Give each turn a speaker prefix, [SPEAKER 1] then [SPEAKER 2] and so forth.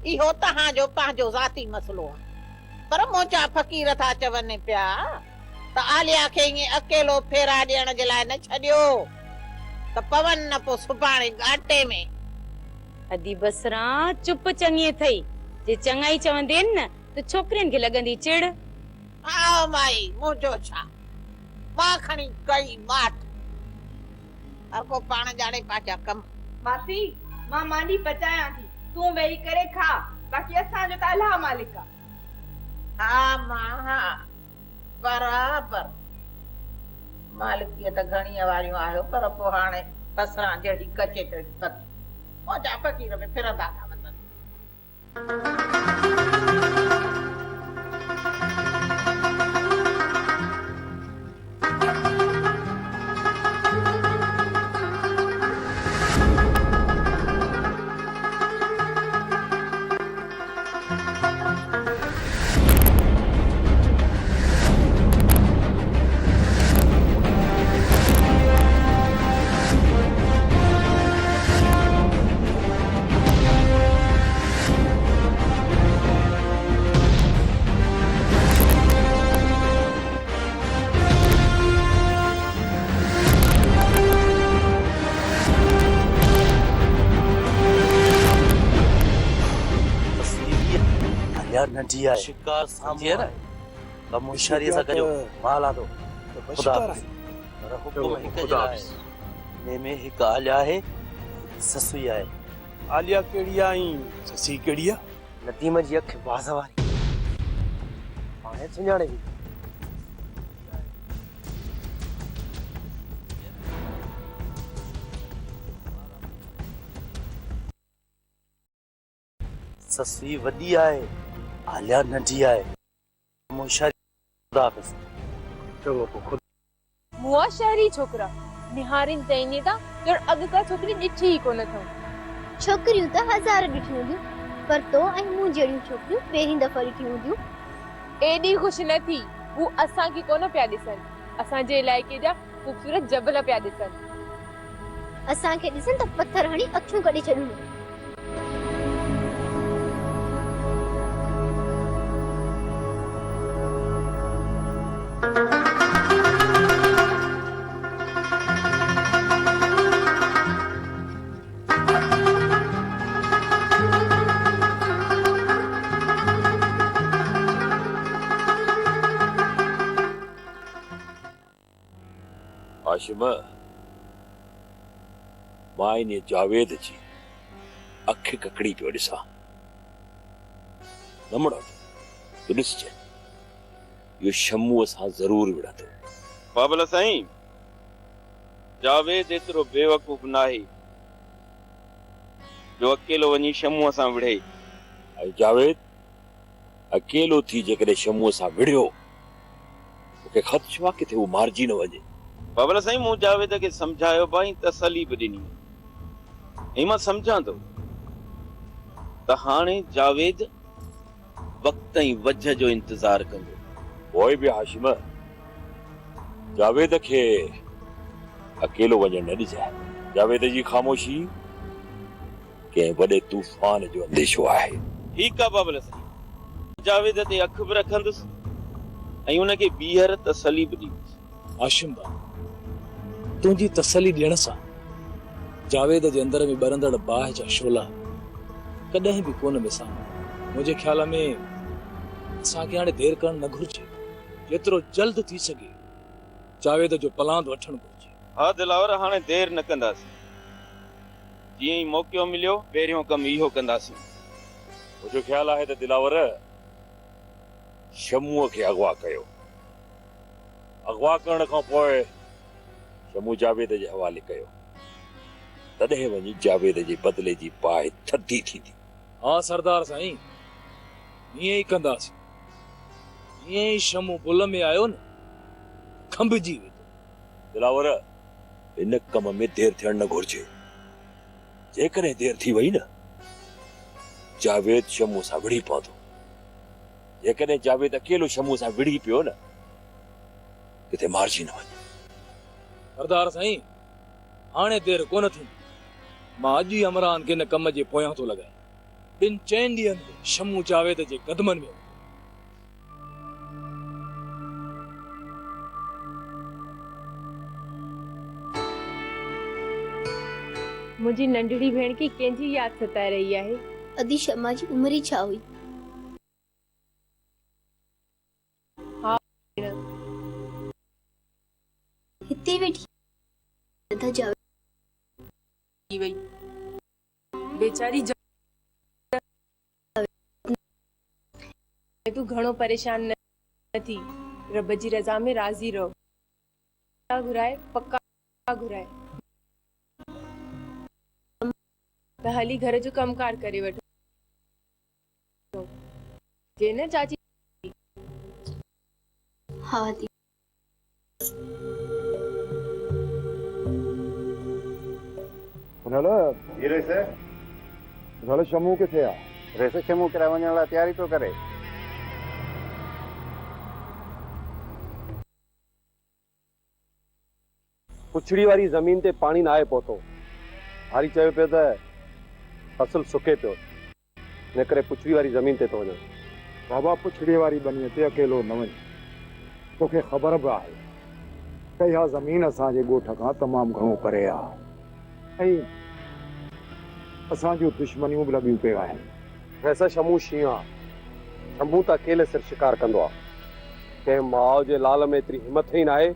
[SPEAKER 1] इहो तहां जो पंहिंजो ज़ाती मसलो आहे, पर मोचा फ़क़ीर था चवनि पिया त आलिया खे ईअं अकेलो फेरा ॾियण जे लाइ न छॾियो त पवन न पोइ सुभाणे घाटे में।
[SPEAKER 2] अदी बसरा चुप चङी थई, जे चङाई चवंदे आहिनि न त छोकिरियुनि खे लॻंदी चिड़।
[SPEAKER 1] हा माई, मुंहिंजो छा, मां खणी कई माठ, हर को पाण ॼाणे पंहिंजा कम।
[SPEAKER 3] मासी, मां मानी पचायां थी, तूं वेही करे खा, बाक़ी असांजो त अल्लाह मालिक आहे।
[SPEAKER 1] हा मां हा बराबर, मालिकीअ त घणीअ वारियूं आहियो, पर पोइ हाणे बसरा जहिड़ी कचे तड़ी कत मोजा फ़क़ीर में फिरंदा था वञनि।
[SPEAKER 4] नंढी आहे शिकार समझिए ना, कम होशियारी सां कजो, माल आदो खुदा पर हुकुम हिकु जे लाइ, ने में हिकु आलिया आहे, ससुई आहे।
[SPEAKER 5] आलिया केड़ी आई, ससी केड़ी आ?
[SPEAKER 4] नदीम जी अख बाज़ वारी, हाणे सुञाणे बि। ससुई वॾी आहे, आलिया नंढी आहे, होशियारी खुदा हाफ़िज़।
[SPEAKER 5] चलो खुद
[SPEAKER 3] मुआ शहरी छोकरा निहारिन तैनी था जो अग का छोकरी ॾिठी ई कोन थो।
[SPEAKER 6] छोकरियूं त हज़ार ॾिठियूं हूंदियूं, पर तो ऐं मूं जहिड़ियूं छोकरियूं पहिरीं दफ़ा ॾिठियूं हूंदियूं।
[SPEAKER 3] एॾी ख़ुशि न थी, हू असां खे कोन पिया ॾिसनि, असांजे इलाइक़े जा ख़ूबसूरत जबल पिया ॾिसनि।
[SPEAKER 6] असांखे ॾिसनि त पत्थर हणी अखियूं कढी छॾूं।
[SPEAKER 7] हाशिम, मां इन जावेद जी अख ककड़ी पियो ॾिसां, न मुड़ो तूं ॾिसजे, इहो शम्मूअ सां ज़रूर विढ़ंदो।
[SPEAKER 8] बाबल साईं, जावेद एतिरो बेवकूफ़ नाहे जो अकेलो वञी शम्मूअ सां विढ़े।
[SPEAKER 7] ऐं जावेद अकेलो थी जेकॾहिं शम्मूअ सां विढ़ियो, मूंखे ख़दशो आहे किथे हू मारिजी न वञे।
[SPEAKER 8] बाबल साईं, मूं जावेद खे सम्झायो भाई, तसली बि ॾिनी, ऐं मां सम्झां थो त हाणे जावेद वक़्त ऐं वजह जो इंतज़ार कंदो।
[SPEAKER 7] पोइ बि हाशिम, जावेद खे अकेलो वञण न ॾिजाए। जावेद जी ख़ामोशी कंहिं वॾे तूफ़ान जो अंदेशो आहे।
[SPEAKER 8] ठीकु आहे बाबल साईं, जावेद ते अख बि रखंदुसि ऐं उनखे ॿीहर तसली बि ॾींदुसि।
[SPEAKER 5] हाशिम भाउ, तुंहिंजी तसली ॾियण सां जावेद जे अंदर में ॿरंदड़ बाहि जा शोला कॾहिं बि कोन मिसां। मुंहिंजे ख़्याल में असांखे हाणे देरि करणु न घुर्जे, जेतिरो जल्द थी सघे जावेद जो पलांद वठणु घुर्जे।
[SPEAKER 8] हा दिलावर, हाणे देरि न कंदासीं, जीअं ई मौक़ो मिलियो पहिरियों कमु इहो कंदासीं।
[SPEAKER 7] मुंहिंजो ख़्यालु आहे त दिलावर शम्मूअ खे अगवा कयो, अगवा करण खां पोइ शम्मू जावेद जे हवाले कयो, तॾहिं वञी जावेद जे बदिले जी बाहि थधी थींदी।
[SPEAKER 5] हाँ सरदार साईं, ईअं ई कंदासीं। ईअं ई शम्मू पुल में आयो न, खंभिजी वेंदो।
[SPEAKER 7] दिलावर, इन कम में देरि थियणु न घुर्जे। जेकॾहिं देरि थी वई न, जावेद शम्मू सां विढ़ी पवंदो। जेकॾहिं जावेद अकेलो शम्मू सां विढ़ी पियो न, किथे मारिजी न वञे।
[SPEAKER 5] सरदार साईं, हाणे देरि कोन थी, मां अॼु ई अमरान खे न कम जे पोयां थो लॻायां। ॿिनि 4 ॾींहनि में शमू जावेद जे कदमनि में
[SPEAKER 3] मुंहिंजी नंढड़ी भेण खे कंहिंजी यादि सताए रही आहे।
[SPEAKER 6] अदी शमा जी उमिरि ई छा हुई?
[SPEAKER 3] हा
[SPEAKER 6] हिते वेठी था जावेद
[SPEAKER 3] थी वई बेचारी तू घणो परेशान न थी। रब जी रज़ा में राज़ी रहो। घुराए पक्का घुराए त हली घर जो कमकार करे वठो। जे न चाची।
[SPEAKER 6] हा दी
[SPEAKER 9] शमू किथे आहे? रेस शमू कराए वञण लाइ तयारी तो करे। पुछड़ी वारी ज़मीन ते पानी न आए पहुतो। हारी चयो पियो त फसल सुके पियो, इन करे पुछड़ी वारी ज़मीन ते तो वञे। बाबा पुछड़ी वारी बनीअ ते अकेलो न वञ। तोखे ख़बर बि आहे त इहा ज़मीन असांजे ॻोठ खां तमामु घणो परे आहे ऐं असांजूं दुश्मनियूं बि लॻियूं पियूं आहिनि। वैसे शमू शींहुं आहे। शमू त अकेले सिर शिकार कंदो आहे। कंहिं माउ जे लाल में एतिरी हिमत ई न आहे